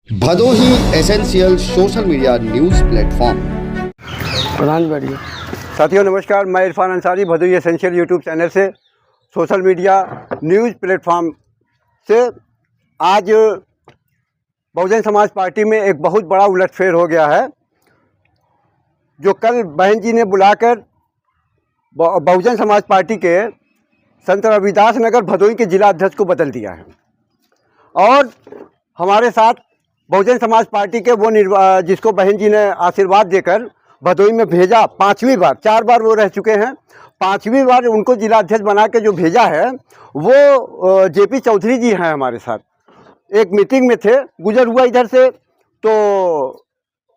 Bhadohi essential social media news platform. प्रधान बढ़िया साथियों नमस्कार, मैं Irfan Ansari Bhadohi essential YouTube channel से सोशल मीडिया न्यूज़ प्लेटफॉर्म से आज बहुजन समाज पार्टी में एक बहुत बड़ा उलटफेर हो गया है। जो कल बहन जी ने बुलाकर बहुजन समाज पार्टी के संत रविदास नगर भदोही के जिला अध्यक्ष को बदल दिया है और हमारे साथ बहुजन समाज पार्टी के वो जिसको बहन जी ने आशीर्वाद देकर भदोही में भेजा 5वीं बार, 4 बार वो रह चुके हैं, 5वीं बार उनको जिला अध्यक्ष बना के जो भेजा है वो जेपी चौधरी जी हैं हमारे साथ। एक मीटिंग में थे, गुजर हुआ इधर से, तो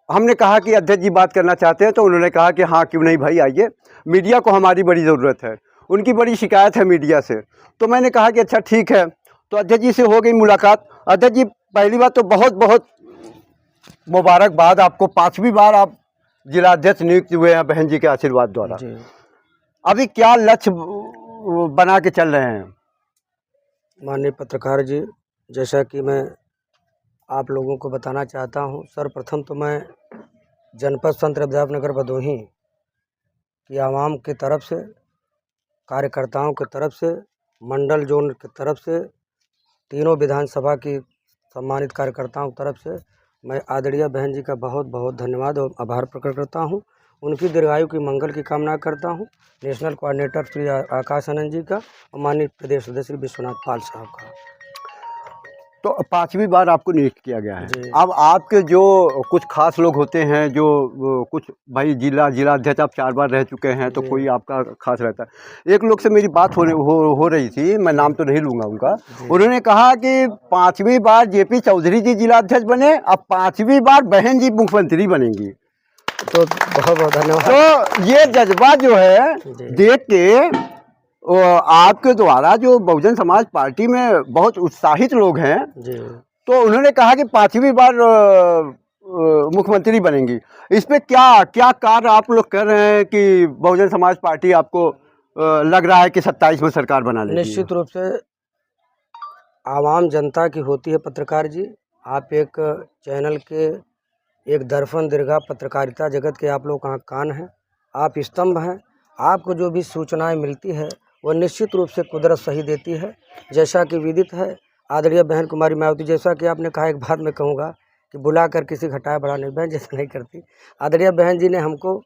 हमने कहा कि अध्यक्ष जी बात करना चाहते हैं, तो उन्होंने कहा कि हाँ क्यों नहीं भाई आइए, मीडिया को हमारी बड़ी ज़रूरत है, उनकी बड़ी शिकायत है मीडिया से। तो मैंने कहा कि अच्छा ठीक है, तो अध्यक्ष जी से हो गई मुलाकात। अध्यक्ष जी पहली बात तो बहुत बहुत मुबारकबाद आपको, 5वीं बार आप जिला अध्यक्ष नियुक्त हुए हैं बहन जी के आशीर्वाद द्वारा। अभी क्या लक्ष्य बना के चल रहे हैं? माननीय पत्रकार जी, जैसा कि मैं आप लोगों को बताना चाहता हूं, सर्वप्रथम तो मैं जनपद संत रविदास नगर भदोही की आवाम की तरफ से, कार्यकर्ताओं की तरफ से, मंडल जोन की तरफ से, तीनों विधानसभा की सम्मानित कार्यकर्ताओं की तरफ से मैं आदरणीय बहन जी का बहुत बहुत धन्यवाद और आभार प्रकट करता हूं। उनकी दीर्घायु की मंगल की कामना करता हूं। नेशनल कोऑर्डिनेटर श्री आकाश आनंद जी का और माननीय प्रदेश सदस्य श्री विश्वनाथ पाल साहब का। तो 5वीं बार आपको नियुक्त किया गया है। अब आपके जो कुछ खास लोग होते हैं, जो कुछ भाई जिला अध्यक्ष आप 4 बार रह चुके हैं, तो कोई आपका खास रहता है। एक लोग से मेरी बात हो रही थी, मैं नाम तो नहीं लूँगा उनका। उन्होंने कहा कि 5वीं बार जेपी चौधरी जी जिला अध्यक्ष बने, अब 5वीं बार बहन जी मुख्यमंत्री बनेंगी। तो बहुत बहुत धन्यवाद। तो ये जज्बा जो है देख के आपके द्वारा जो बहुजन समाज पार्टी में बहुत उत्साहित लोग हैं जी, तो उन्होंने कहा कि 5वीं बार मुख्यमंत्री बनेंगी। इस पे क्या क्या कार्य आप लोग कर रहे हैं कि बहुजन समाज पार्टी आपको लग रहा है कि 27 में सरकार बना लेगी? निश्चित रूप से आवाम जनता की होती है पत्रकार जी। आप एक चैनल के एक दर्पण दीर्घा पत्रकारिता जगत के आप लोग कहाँ कान हैं, आप स्तंभ हैं। आपको जो भी सूचनाएं मिलती है वो निश्चित रूप से कुदरत सही देती है। जैसा कि विदित है, आदरणीय बहन कुमारी मायावती, जैसा कि आपने कहा, एक बात मैं कहूँगा कि बुलाकर किसी घटाया बढ़ा नहीं, बहन जैसा नहीं करती। आदरणीय बहन जी ने हमको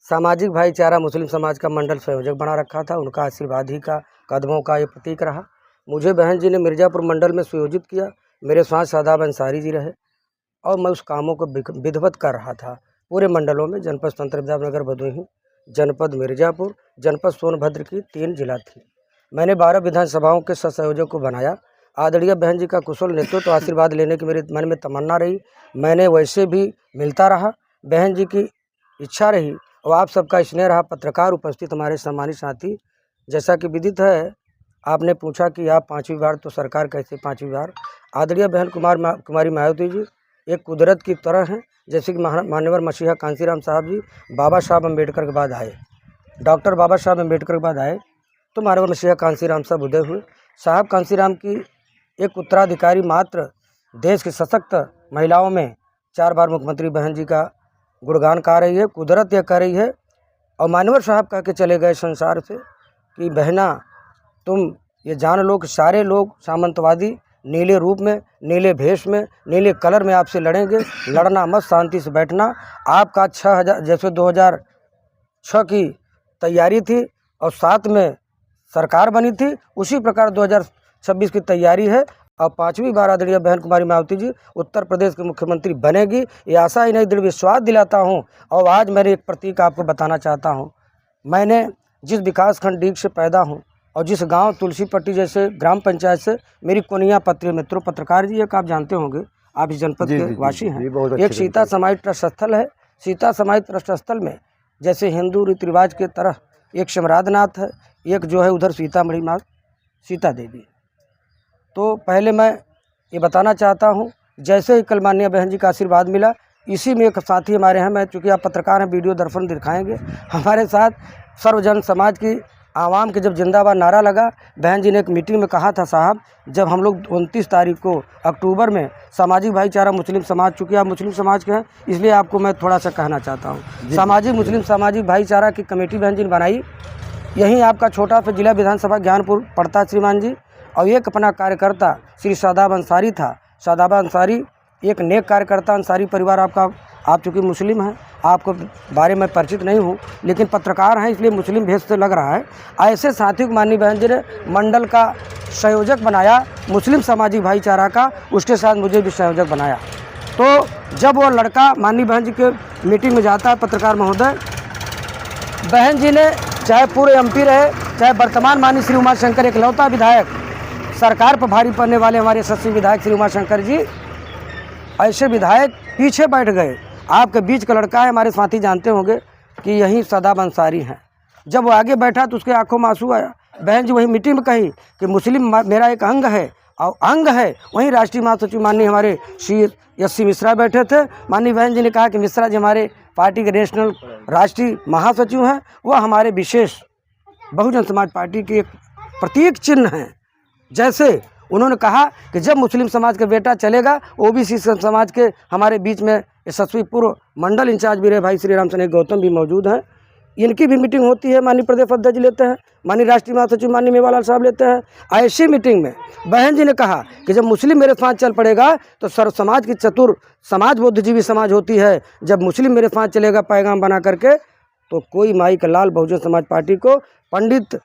सामाजिक भाईचारा मुस्लिम समाज का मंडल संयोजक बना रखा था। उनका आशीर्वाद ही का कदमों का ये प्रतीक रहा। मुझे बहन जी ने मिर्ज़ापुर मंडल में सुयोजित किया। मेरे साथ शादाब अंसारी जी रहे और मैं उस कामों को विधिवत कर रहा था पूरे मंडलों में। जनपद संत रविदास नगर भदोही, जनपद मिर्ज़ापुर, जनपद सोनभद्र की 3 जिला थी। मैंने 12 विधानसभाओं के सहसंयोजक को बनाया। आदरणीय बहन जी का कुशल नेतृत्व तो आशीर्वाद लेने की मेरे मन में तमन्ना रही। मैंने वैसे भी मिलता रहा, बहन जी की इच्छा रही और आप सबका स्नेह रहा। पत्रकार उपस्थित हमारे सम्मानित साथी, जैसा कि विदित है, आपने पूछा कि आप 5वीं बार, तो सरकार कैसे 5वीं बार? आदरणीय बहन कुमारी मायावती जी एक कुदरत की तरह हैं। जैसे कि मान्यवर मसीहा कांसीराम साहब जी बाबा साहब अम्बेडकर के बाद आए, डॉक्टर बाबा साहब अम्बेडकर के बाद आए, तो मान्यवर मसीहा कांसीराम साहब उदय हुए। साहब कांसीराम की एक उत्तराधिकारी मात्र देश की सशक्त महिलाओं में 4 बार मुख्यमंत्री बहन जी का गुणगान गा रही है, कुदरत यह कर रही है। और मान्यवर साहब कह के चले गए संसार से कि बहना तुम ये जान लो कि सारे लोग सामंतवादी नीले रूप में, नीले भेष में, नीले कलर में आपसे लड़ेंगे। लड़ना मत, शांति से बैठना। आपका 6000 जैसे 2006 की तैयारी थी और 7 में सरकार बनी थी, उसी प्रकार 2026 की तैयारी है। और 5वीं बार आदरणीय बहन कुमारी मायावती जी उत्तर प्रदेश के मुख्यमंत्री बनेगी, ये आशा ही नहीं दृढ़ विश्वास दिलाता हूँ। और आज मैंने एक प्रतीक आपको बताना चाहता हूँ। मैंने जिस विकास खंड डीग से पैदा हूँ और जिस गांव तुलसीपट्टी जैसे ग्राम पंचायत से मेरी कोनिया पत्री मित्रों, पत्रकार जी एक आप जानते होंगे, आप इस जनपद के वासी हैं। एक सीता समाज ट्रस्ट स्थल है। सीता समाज ट्रस्ट स्थल में जैसे हिंदू रीति रिवाज के तरह एक शमराधनाथ है, एक जो है उधर सीतामढ़ी माँ सीता देवी। तो पहले मैं ये बताना चाहता हूँ, जैसे ही कल माननीय बहन जी का आशीर्वाद मिला, इसी में एक साथी हमारे हैं, मैं चूँकि आप पत्रकार हैं, वीडियो दर्पण दिखाएंगे, हमारे साथ सर्वजन समाज की आवाम के जब जिंदाबाद नारा लगा, बहन जी ने एक मीटिंग में कहा था, साहब जब हम लोग 29 तारीख को अक्टूबर में सामाजिक भाईचारा मुस्लिम समाज, चूँकि आप मुस्लिम समाज के हैं इसलिए आपको मैं थोड़ा सा कहना चाहता हूँ, सामाजिक मुस्लिम सामाजिक भाईचारा की कमेटी बहन जी ने बनाई। यहीं आपका छोटा सा जिला विधानसभा ज्ञानपुर पड़ता श्रीमान जी। और एक अपना कार्यकर्ता श्री शादाब अंसारी था। शादाब अंसारी एक नेक कार्यकर्ता, अंसारी परिवार आपका, आप चूँकि मुस्लिम हैं, आपको बारे में परिचित नहीं हूँ, लेकिन पत्रकार हैं इसलिए मुस्लिम भेष से लग रहा है। ऐसे साथियों को माननीय बहन जी ने मंडल का संयोजक बनाया, मुस्लिम सामाजिक भाईचारा का, उसके साथ मुझे भी संयोजक बनाया। तो जब वो लड़का माननीय बहन जी के मीटिंग में जाता है, पत्रकार महोदय, बहन जी ने चाहे पूरे एमपी रहे, चाहे वर्तमान माननीय श्री उमाशंकर इकलौता विधायक, सरकार पर भारी पड़ने वाले हमारे यशस्वी विधायक श्री उमाशंकर जी, ऐसे विधायक पीछे बैठ गए। आपके बीच का लड़का है, हमारे साथी जानते होंगे कि यही शादाब अंसारी हैं। जब वो आगे बैठा तो उसके आंखों में आंसू आया। बहन जी वही मीटिंग में कही कि मुस्लिम मेरा एक अंग है, और अंग है। वहीं राष्ट्रीय महासचिव माननीय हमारे श्री एस.सी. मिश्रा बैठे थे। माननीय बहन जी ने कहा कि मिश्रा जी हमारे पार्टी के नेशनल राष्ट्रीय महासचिव हैं, वह हमारे विशेष बहुजन समाज पार्टी के एक प्रतीक चिन्ह हैं। जैसे उन्होंने कहा कि जब मुस्लिम समाज का बेटा चलेगा, ओबीसी समाज के हमारे बीच में यशस्वी पूर्व मंडल इंचार्ज भी रहे भाई श्री राम सनेक गौतम भी मौजूद हैं। इनकी भी मीटिंग होती है, माननीय प्रदेश अध्यक्ष लेते हैं, माननीय राष्ट्रीय महासचिव माननीय मेवालाल साहब लेते हैं। ऐसी मीटिंग में बहन जी ने कहा कि जब मुस्लिम मेरे साथ चल पड़ेगा तो सर्व समाज की चतुर समाज बुद्धिजीवी समाज होती है, जब मुस्लिम मेरे साथ चलेगा पैगाम बना करके, तो कोई माई का लाल बहुजन समाज पार्टी को पंडित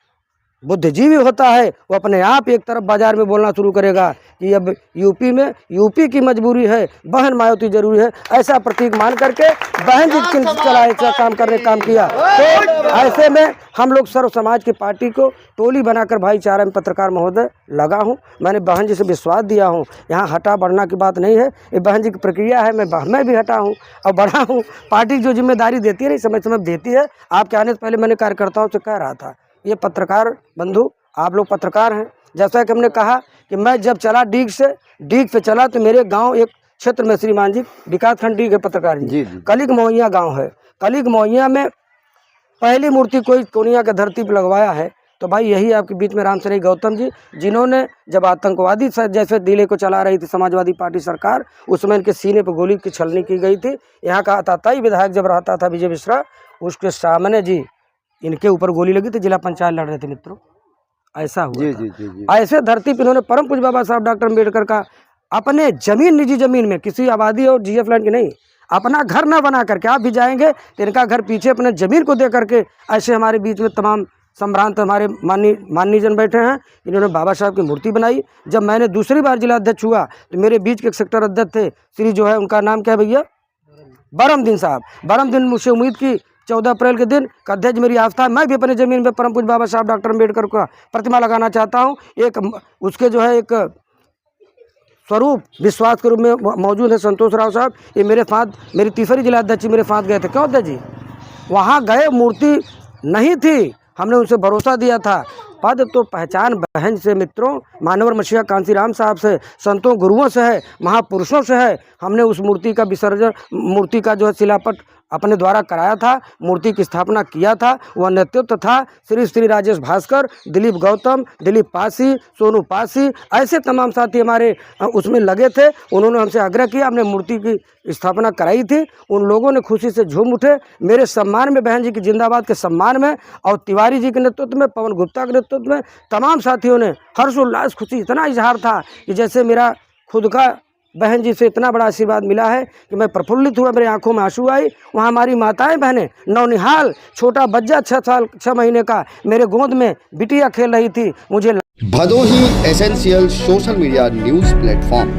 बुद्धिजीवी होता है, वो अपने आप एक तरफ बाजार में बोलना शुरू करेगा कि अब यूपी में यूपी की मजबूरी है, बहन मायावती जरूरी है, ऐसा प्रतीक मान करके बहन जी किन चला ऐसा काम किया। तो ऐसे में हम लोग सर्व समाज की पार्टी को टोली बनाकर भाईचारा में पत्रकार महोदय लगा हूँ। मैंने बहन जी से विश्वास दिया हूँ, यहाँ हटा बढ़ना की बात नहीं है, ये बहन जी की प्रक्रिया है। मैं भी हटा हूँ और बढ़ा हूँ। पार्टी जो जिम्मेदारी देती है नहीं समय समय देती है। आपके आने से पहले मैंने कार्यकर्ताओं से कह रहा था, ये पत्रकार बंधु, आप लोग पत्रकार हैं। जैसा कि हमने कहा कि मैं जब चला डीग से चला तो मेरे गांव एक क्षेत्र में श्रीमान जी विकास खंड डीग है पत्रकार जी, कलिक मोहिया गांव है। कलिक मोहिया में पहली मूर्ति कोई कोनिया के धरती पर लगवाया है तो भाई यही आपके बीच में राम सनेक गौतम जी, जिन्होंने जब आतंकवादी जैसे दिल्ली को चला रही थी समाजवादी पार्टी सरकार, उस समय इनके सीने पर गोली की छलनी की गई थी। यहाँ का आताताई विधायक जब रहता था विजय मिश्रा, उसके सामने जी इनके ऊपर गोली लगी थी, जिला पंचायत लड़ रहे थे मित्रों, ऐसा हुआ था। ऐसे धरती पर इन्होंने परम पूज्य बाबा साहब डॉक्टर अम्बेडकर का अपने जमीन, निजी जमीन में, किसी आबादी और जीएफ लैंड की नहीं, अपना घर ना बना करके, आप भी जाएंगे तो इनका घर पीछे अपने जमीन को दे करके, ऐसे हमारे बीच में तमाम सम्भ्रांत हमारे माननीय जन बैठे हैं। इन्होंने बाबा साहब की मूर्ति बनाई। जब मैंने दूसरी बार जिला अध्यक्ष हुआ तो मेरे बीच के एक सेक्टर अध्यक्ष थे श्री जो है, उनका नाम क्या है भैया, बरमदीन साहब। बरमदीन मुझसे उम्मीद की 14 अप्रैल के दिन का अध्यक्ष मेरी आस्था, मैं भी अपने ज़मीन में परम पूज्य बाबा साहब डॉक्टर अम्बेडकर का प्रतिमा लगाना चाहता हूँ। एक उसके जो है एक स्वरूप विश्वास के रूप में मौजूद है संतोष राव साहब। ये मेरे साथ, मेरी तीसरी जिला अध्यक्ष मेरे साथ गए थे। क्यों अध्यक्ष जी? वहाँ गए, मूर्ति नहीं थी, हमने उनसे भरोसा दिया था। पद तो पहचान बहन से मित्रों, मानवर मसीहा कांसीराम साहब से, संतों गुरुओं से है, महापुरुषों से है। हमने उस मूर्ति का विसर्जन, मूर्ति का जो है शिलापट अपने द्वारा कराया था, मूर्ति की स्थापना किया था। वह नेतृत्व था श्री राजेश भास्कर, दिलीप गौतम, दिलीप पासी, सोनू पासी, ऐसे तमाम साथी हमारे उसमें लगे थे। उन्होंने हमसे आग्रह किया, हमने मूर्ति की स्थापना कराई थी। उन लोगों ने खुशी से झूम उठे मेरे सम्मान में, बहन जी की जिंदाबाद के सम्मान में। और तिवारी जी के नेतृत्व में, पवन गुप्ता के नेतृत्व में तमाम साथियों ने हर्षोल्लास, खुशी, इतना इजहार था कि जैसे मेरा खुद का बहन जी से इतना बड़ा आशीर्वाद मिला है कि मैं प्रफुल्लित हुआ, मेरे आंखों में आंसू आई। वहाँ हमारी माताएं बहनें, नौनिहाल छोटा बच्चा 6 महीने का मेरे गोद में बिटिया खेल रही थी। मुझे Bhadohi essential social media news platform